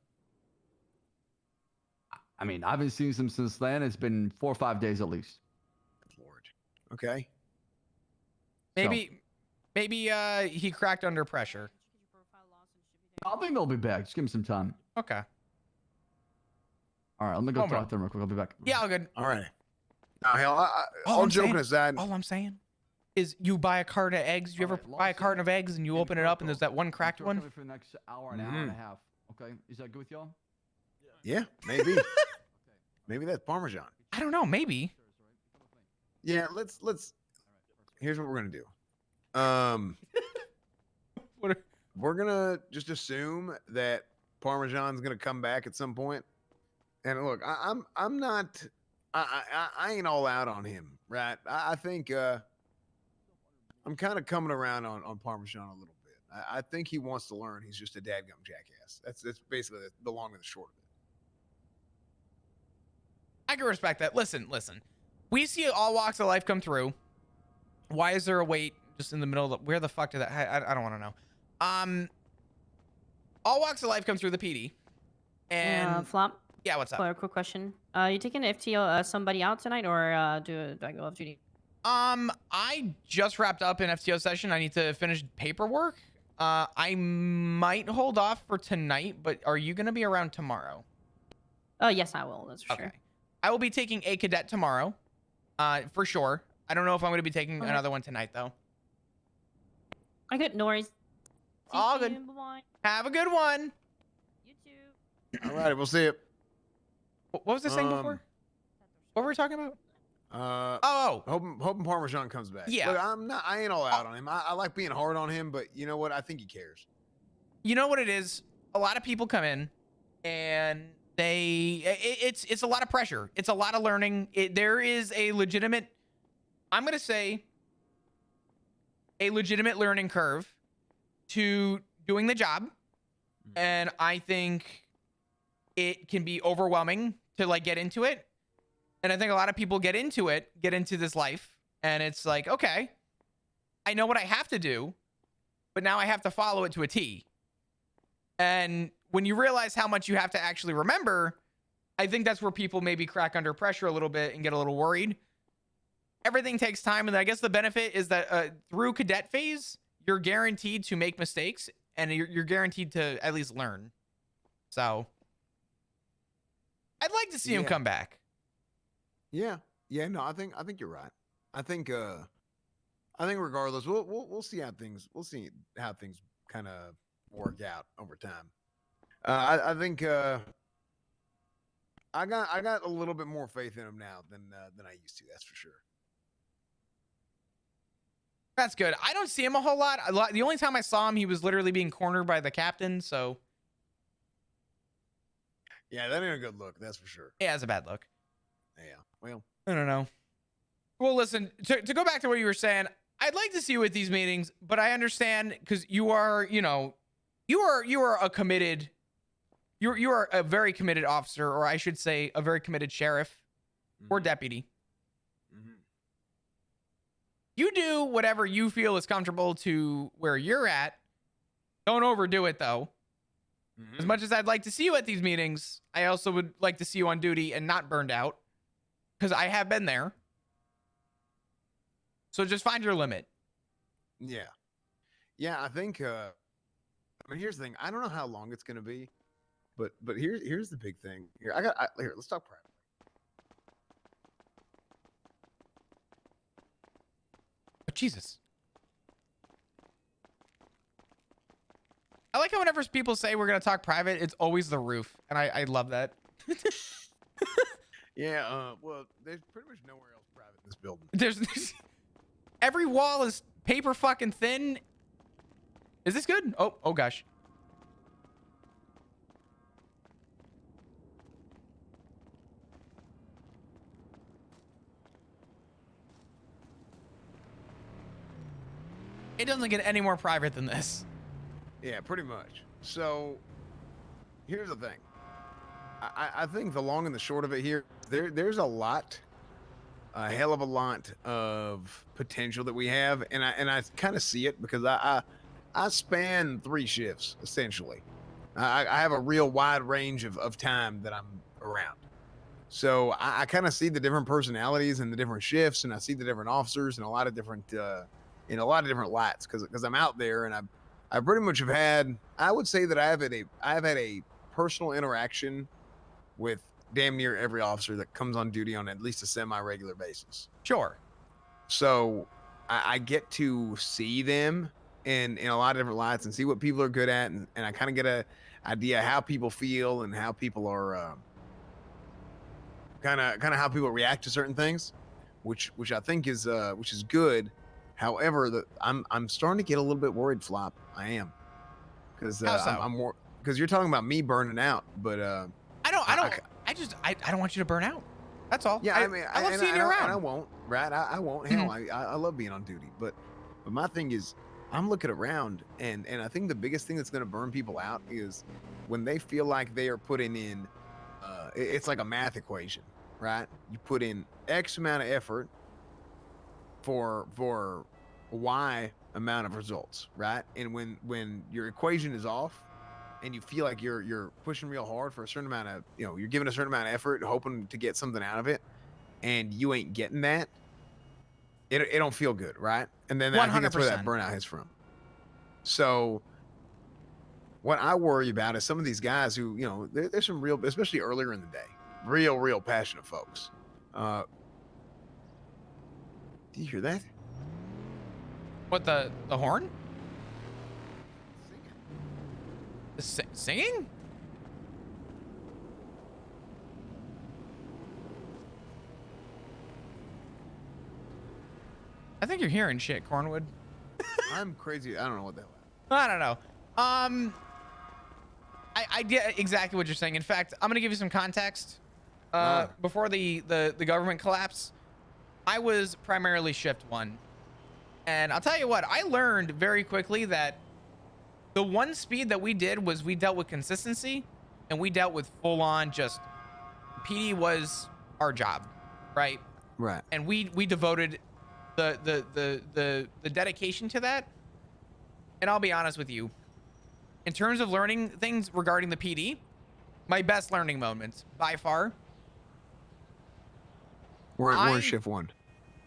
I mean, I haven't seen him since then. It's been 4 or 5 days at least. Lord. Okay. Maybe he cracked under pressure. I think they'll be back. Just give me some time. Okay. All right, let me go talk to them real quick. I'll be back. Yeah, all good. All right. Now, hell, All all I'm joking saying- aside, All I'm saying is you buy a carton of eggs. You ever buy a carton of eggs and you open it up and there's that one cracked one? For the next hour and a half. Okay, is that good with y'all? yeah, maybe. Maybe that's Parmesan. I don't know. Maybe. Yeah, let's. Here's what we're gonna do. What? We're gonna just assume that Parmesan's gonna come back at some point. And look, I'm not. I ain't all out on him, right? I think I'm kind of coming around on Parmesan a little bit. I think he wants to learn. He's just a dadgum jackass. That's basically the long and the short of it. I can respect that. Listen. We see all walks of life come through. Why is there a wait just in the middle of where the fuck did that? I don't want to know. All walks of life come through the PD. And Flop. yeah, what's up? For a quick question. You taking FTO somebody out tonight, or do I go off duty? I just wrapped up an FTO session. I need to finish paperwork. I might hold off for tonight, but are you gonna be around tomorrow? Oh yes, I will. That's for sure. I will be taking a cadet tomorrow, for sure. I don't know if I'm gonna be taking another one tonight though. Okay, no worries. All good. Bye-bye. Have a good one. You too. All right, we'll see you. What was this thing before? What were we talking about? Hoping Parmesan comes back. Yeah. Look, I ain't all out on him. I like being hard on him, but you know what? I think he cares. You know what it is? A lot of people come in and it's a lot of pressure. It's a lot of learning. There is a legitimate, I'm going to say, a legitimate learning curve to doing the job. And I think it can be overwhelming to like get into it. And I think a lot of people get into this life, and it's like, okay, I know what I have to do, but now I have to follow it to a T. And when you realize how much you have to actually remember, I think that's where people maybe crack under pressure a little bit and get a little worried. Everything takes time, and I guess the benefit is that through cadet phase, you're guaranteed to make mistakes, and you're guaranteed to at least learn. So I'd like to see him come back. Yeah. No, I think you're right. I think regardless, we'll see how things kind of work out over time. I think I got a little bit more faith in him now than I used to. That's for sure. That's good. I don't see him a whole lot. The only time I saw him, he was literally being cornered by the captain. So yeah, that ain't a good look. That's for sure. yeah, it's a bad look. Yeah. Well, I don't know. Well, listen, to go back to what you were saying, I'd like to see you at these meetings, but I understand because you are a committed, you are a very committed officer, or I should say a very committed sheriff or deputy. You do whatever you feel is comfortable to where you're at. Don't overdo it though. As much as I'd like to see you at these meetings, I also would like to see you on duty and not burned out, because I have been there. So just find your limit. Yeah. I think. I mean, here's the thing. I don't know how long it's gonna be, but here's the big thing. Here, here. Let's talk private. Oh, Jesus. I like how whenever people say we're gonna talk private, it's always the roof, and I love that. Yeah. Well, there's pretty much nowhere else private in this building. There's every wall is paper fucking thin. Is this good? Oh gosh. It doesn't get any more private than this. Yeah, pretty much. So here's the thing. I think the long and the short of it here, there's a hell of a lot of potential that we have, and I kind of see it because I span 3 shifts essentially. I have a real wide range of time that I'm around. So I kind of see the different personalities and the different shifts, and I see the different officers and a lot of different lights because I'm out there and I pretty much have had. I would say that I've had a personal interaction with damn near every officer that comes on duty on at least a semi-regular basis. Sure. So I get to see them in a lot of different lights and see what people are good at, and I kind of get a idea how people feel and how people are kind of how people react to certain things, which I think is good. However, I'm starting to get a little bit worried, Flop. I am, because I'm more because you're talking about me burning out, but I don't want you to burn out. That's all. Yeah, I mean, I love seeing you around. And I won't, right? I won't. Hell, I love being on duty, but my thing is, I'm looking around, and I think the biggest thing that's going to burn people out is when they feel like they are putting in. It's like a math equation, right? You put in X amount of effort for Y amount of results, right? And when your equation is off, and you feel like you're pushing real hard for a certain amount of, you're giving a certain amount of effort, hoping to get something out of it, and you ain't getting that, it don't feel good, right? And then I think that's where that burnout is from. So what I worry about is some of these guys who, there's some real, especially earlier in the day, real passionate folks. Do you hear that? What, the horn? Singing? I think you're hearing shit, Cornwood. I'm crazy. I don't know what the hell. I don't know. I get exactly what you're saying. In fact, I'm gonna give you some context. Before the government collapse, I was primarily shift 1, and I'll tell you what, I learned very quickly that the one speed that we did was we dealt with consistency, and we dealt with full on just PD was our job, right? Right. And we devoted the dedication to that. And I'll be honest with you, in terms of learning things regarding the PD, my best learning moments by far. We're shift 1.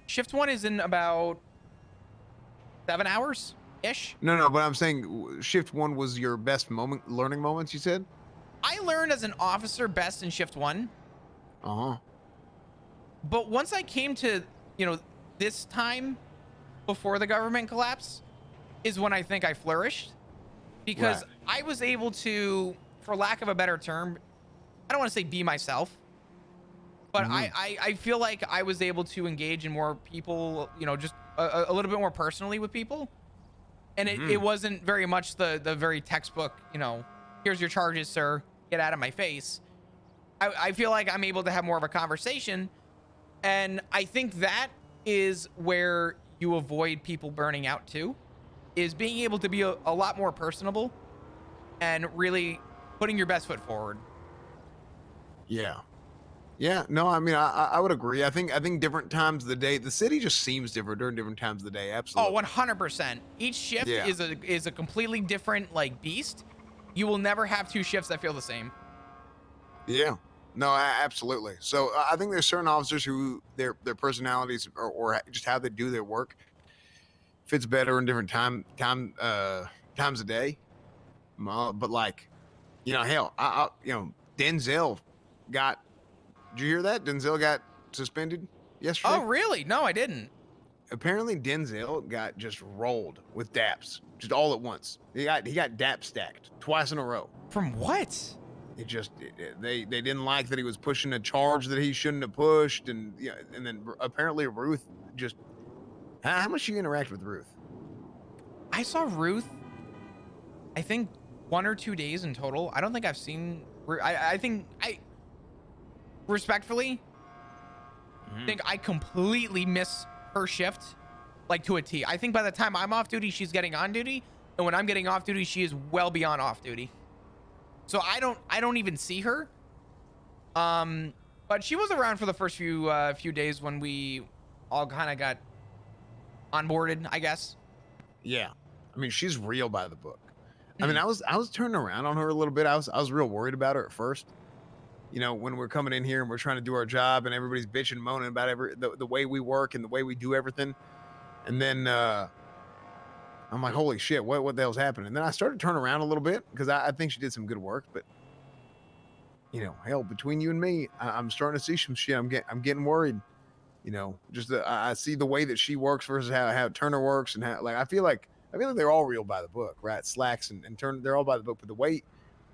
Shift 1 is in about 7 hours ish. No, but I'm saying shift 1 was your best learning moments, you said? I learned as an officer best in shift 1. But once I came to, this time before the government collapse is when I think I flourished, because I was able to, for lack of a better term, I don't want to say be myself, but I feel like I was able to engage in more people, just a little bit more personally with people. And it wasn't very much the very textbook, here's your charges, sir, get out of my face. I feel like I'm able to have more of a conversation. And I think that is where you avoid people burning out too, is being able to be a lot more personable and really putting your best foot forward. Yeah, no, I mean, I would agree. I think different times of the day, the city just seems different during different times of the day. Absolutely. Oh, 100%. Each shift is a completely different beast. You will never have 2 shifts that feel the same. Yeah, no, absolutely. So I think there's certain officers who their personalities or just how they do their work fits better in different times of day. But hell, Denzel got. Did you hear that? Denzel got suspended yesterday. Oh, really? No, I didn't. Apparently, Denzel got just rolled with DAPs, just all at once. He got DAP stacked twice in a row. From what? They didn't like that he was pushing a charge that he shouldn't have pushed, and and then apparently Ruth just. How much you interact with Ruth? I saw Ruth, I think 1 or 2 days in total. I don't think I've seen. I think respectfully, I think I completely miss her shift, to a T. I think by the time I'm off duty, she's getting on duty, and when I'm getting off duty, she is well beyond off duty. So I don't even see her. But she was around for the first few days when we all kind of got onboarded, I guess. Yeah, I mean, she's real by the book. I mean, I was turning around on her a little bit. I was real worried about her at first. When we're coming in here and we're trying to do our job and everybody's bitching, moaning about the way we work and the way we do everything. And then I I'm like, holy shit, what the hell's happening? And then I started to turn around a little bit because I think she did some good work, but you know, hell, between you and me, I'm starting to see some shit. I'm getting worried. You know, just I see the way that she works versus how Turner works, and how like I feel like they're all real by the book, right? Slacks and Turner, they're all by the book, but the way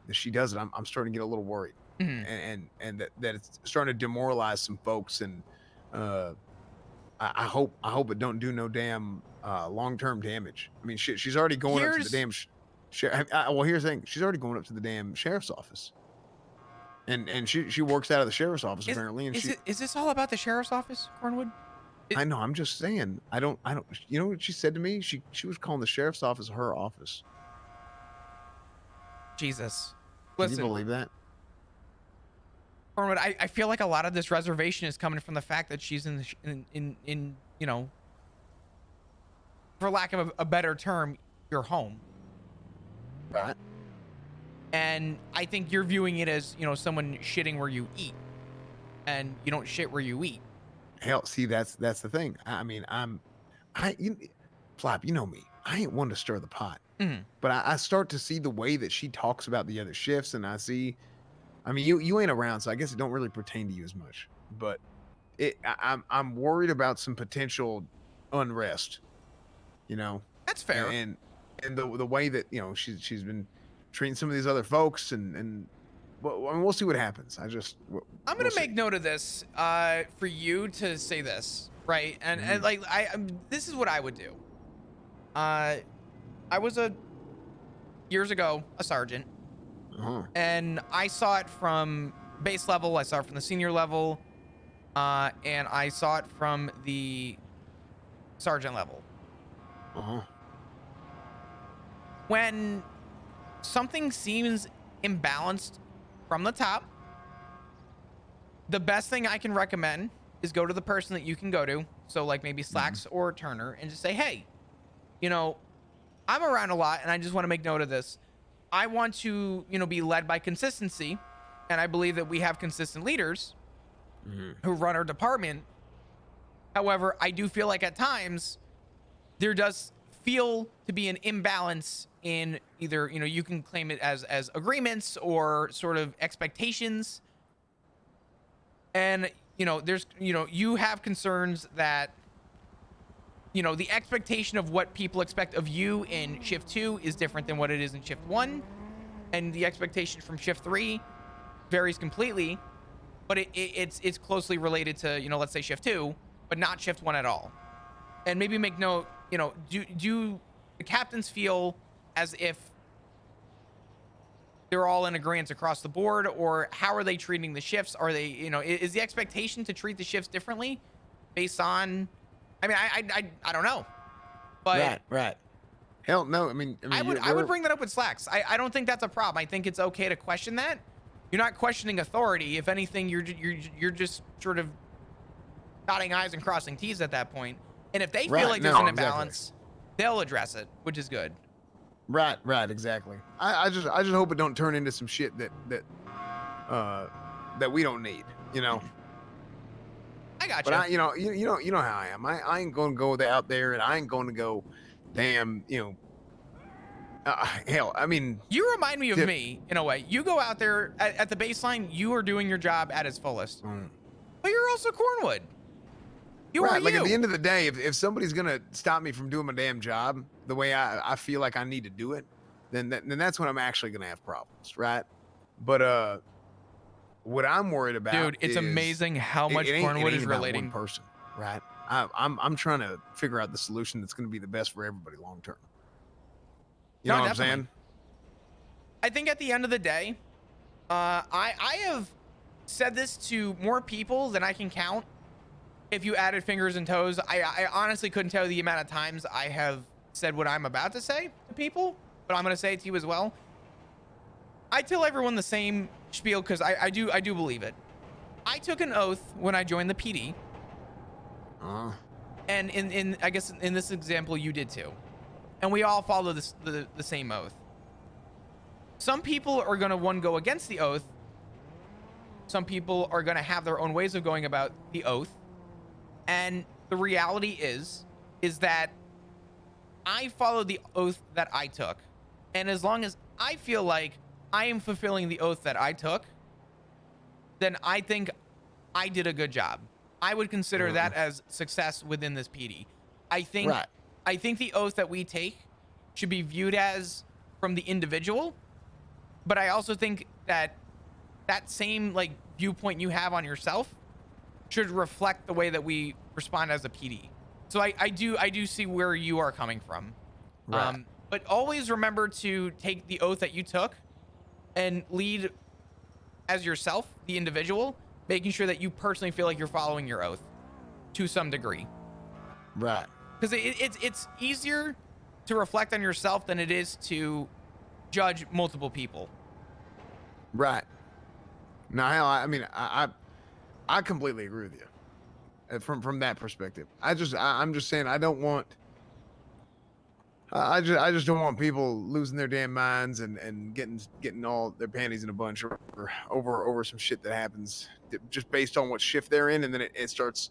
that she does it, I'm starting to get a little worried, and that it's starting to demoralize some folks, and I hope it don't do no damn long-term damage. I mean, shit, she's already going up to the damn. Well, here's the thing: she's already going up to the damn sheriff's office. And she works out of the sheriff's office apparently. And is this all about the sheriff's office, Cornwood? I know. I'm just saying. I don't. You know what she said to me? She was calling the sheriff's office her office. Jesus. Can you believe that? Cornwood, I feel like a lot of this reservation is coming from the fact that she's in you know, for lack of a better term, your home. Right. And I think you're viewing it as, you know, someone shitting where you eat, and you don't shit where you eat. Hell, see, that's the thing. I mean, Flop, you know me. I ain't one to stir the pot, but I start to see the way that she talks about the other shifts, and I mean, you ain't around, so I guess it don't really pertain to you as much. But I'm worried about some potential unrest. You know, that's fair. And the way that, you know, she's been treating some of these other folks, and well, I mean, we'll see what happens. I'm gonna make note of this for you to say this, right? And like this is what I would do. I was years ago a sergeant, and I saw it from base level. I saw it from the senior level, and I saw it from the sergeant level. When something seems imbalanced from the top, the best thing I can recommend is go to the person that you can go to. So like maybe Slacks or Turner, and just say, hey, you know, I'm around a lot and I just want to make note of this. I want to, you know, be led by consistency. And I believe that we have consistent leaders who run our department. However, I do feel like at times there does feel to be an imbalance in either, you know, you can claim it as agreements or sort of expectations. And, you know, there's, you know, you have concerns that, you know, the expectation of what people expect of you in shift 2 is different than what it is in shift 1. And the expectation from shift 3 varies completely, but it's closely related to, you know, let's say shift 2, but not shift 1 at all. And maybe make note, you know, do the captains feel as if they're all in agreement across the board, or how are they treating the shifts? Are they, you know, is the expectation to treat the shifts differently based on, I mean, I don't know, but right. Hell no. I mean, I would bring that up with Slacks. I don't think that's a problem. I think it's okay to question that. You're not questioning authority. If anything, you're just sort of dotting I's and crossing T's at that point. And if they feel like there's an imbalance, they'll address it, which is good. Right, exactly. I just hope it don't turn into some shit that we don't need, you know. I got you. But you know how I am. I ain't gonna go out there, and I ain't gonna go, damn, you know. Hell, I mean, you remind me of me in a way. You go out there at the baseline, you are doing your job at its fullest. But you're also Cornwood. You are like at the end of the day, if somebody's gonna stop me from doing my damn job the way I feel like I need to do it, then that's when I'm actually gonna have problems, right? But what I'm worried about, dude, it's amazing how much Cornwood is relating. One person, right? I'm trying to figure out the solution that's gonna be the best for everybody long term. You know what I'm saying? I think at the end of the day, I have said this to more people than I can count. If you added fingers and toes, I honestly couldn't tell you the amount of times I have said what I'm about to say to people, but I'm going to say it to you as well. I tell everyone the same spiel because I do believe it. I took an oath when I joined the PD. And in I guess in this example, you did too. And we all follow the same oath. Some people are going to go against the oath. Some people are going to have their own ways of going about the oath. And the reality is that I follow the oath that I took, and as long as I feel like I am fulfilling the oath that I took, then I think I did a good job. I would consider that as success within this PD. I think I think the oath that we take should be viewed as from the individual, but I also think that that same like viewpoint you have on yourself should reflect the way that we respond as a PD. So I do see where you are coming from. But always remember to take the oath that you took and lead as yourself, the individual, making sure that you personally feel like you're following your oath to some degree. Right. Because it's easier to reflect on yourself than it is to judge multiple people. Right. No, hell, I mean, I completely agree with you from that perspective. I'm just saying I don't want. I just don't want people losing their damn minds and getting all their panties in a bunch over some shit that happens just based on what shift they're in, and then it starts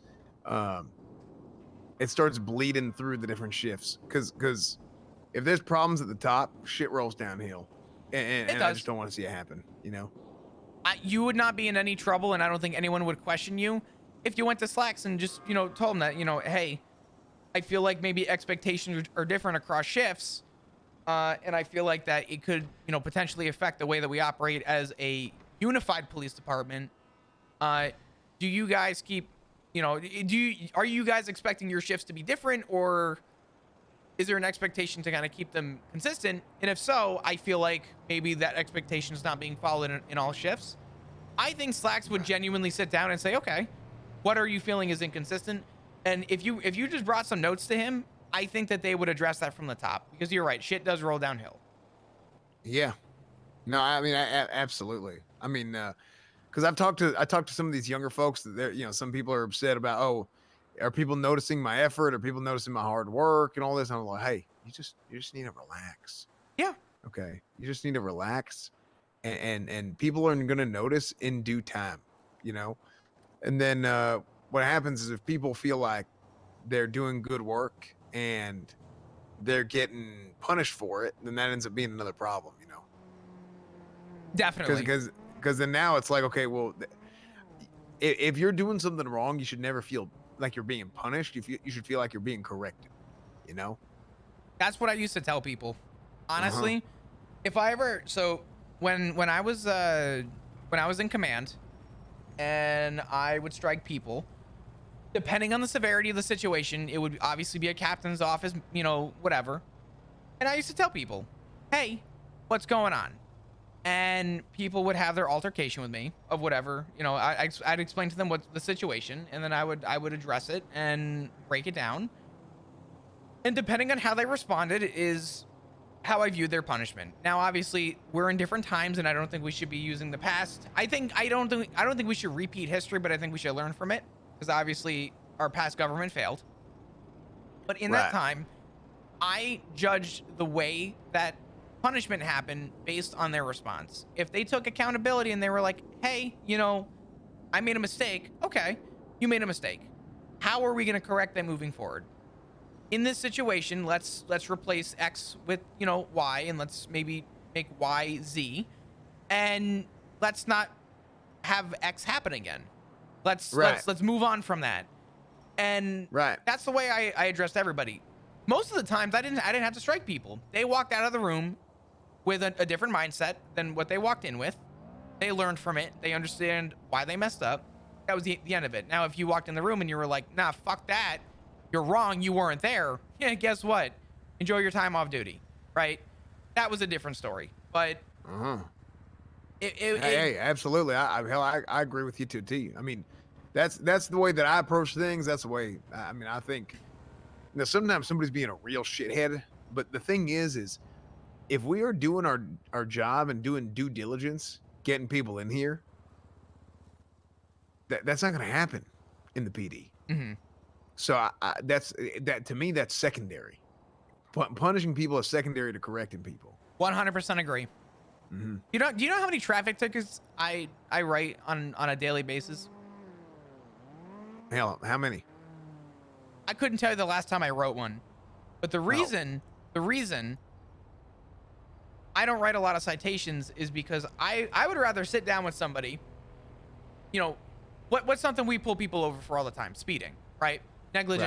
bleeding through the different shifts because if there's problems at the top, shit rolls downhill, and I just don't want to see it happen. You know, you would not be in any trouble, and I don't think anyone would question you if you went to Slacks and just told them that hey, I feel like maybe expectations are different across shifts, and I feel like that it could, potentially affect the way that we operate as a unified police department. Do you guys keep, are you guys expecting your shifts to be different, or is there an expectation to kind of keep them consistent? And if so, I feel like maybe that expectation is not being followed in all shifts. I think Slacks would genuinely sit down and say, okay, what are you feeling is inconsistent? And if you just brought some notes to him, I think that they would address that from the top, because you're right, shit does roll downhill. Yeah. No, I mean, absolutely. I mean, because I talked to some of these younger folks that they're, some people are upset about, oh, are people noticing my effort? Are people noticing my hard work and all this? And I'm like, hey, you just need to relax. Yeah. Okay. You just need to relax, and people are going to notice in due time, and then, what happens is if people feel like they're doing good work and they're getting punished for it, then that ends up being another problem, Definitely. Because then now it's like, okay, well, if you're doing something wrong, you should never feel like you're being punished. You should feel like you're being corrected, That's what I used to tell people. Honestly, if I ever, so when I was in command and I would strike people, depending on the severity of the situation, it would obviously be a captain's office, whatever. And I used to tell people, hey, what's going on? And people would have their altercation with me of whatever, I'd explain to them what's the situation, and then I would address it and break it down. And depending on how they responded is how I viewed their punishment. Now, obviously, we're in different times, and I don't think we should be using the past. I don't think we should repeat history, but I think we should learn from it, because obviously our past government failed. But in that time, I judged the way that punishment happened based on their response. If they took accountability and they were like, hey, I made a mistake. Okay, you made a mistake. How are we going to correct that moving forward? In this situation, let's replace X with, Y, and let's maybe make Y Z, and let's not have X happen again. Let's move on from that. And that's the way I addressed everybody. Most of the times I didn't have to strike people. They walked out of the room with a different mindset than what they walked in with. They learned from it. They understand why they messed up. That was the end of it. Now, if you walked in the room and you were like, nah, fuck that, you're wrong, you weren't there, yeah, guess what? Enjoy your time off duty, right? That was a different story. But hey, absolutely. I agree with you to a T. I mean, that's the way that I approach things. That's the way. I mean, I think. Sometimes somebody's being a real shithead, but the thing is if we are doing our job and doing due diligence, getting people in here, that's not going to happen in the PD. Mm-hmm. So that to me, that's secondary. Punishing people is secondary to correcting people. 100% agree. Mm-hmm. Do you know how many traffic tickets I write on a daily basis? Hell, how many? I couldn't tell you the last time I wrote one. But the reason I don't write a lot of citations is because I would rather sit down with somebody, you know, what's something we pull people over for all the time? Speeding, right? Negligent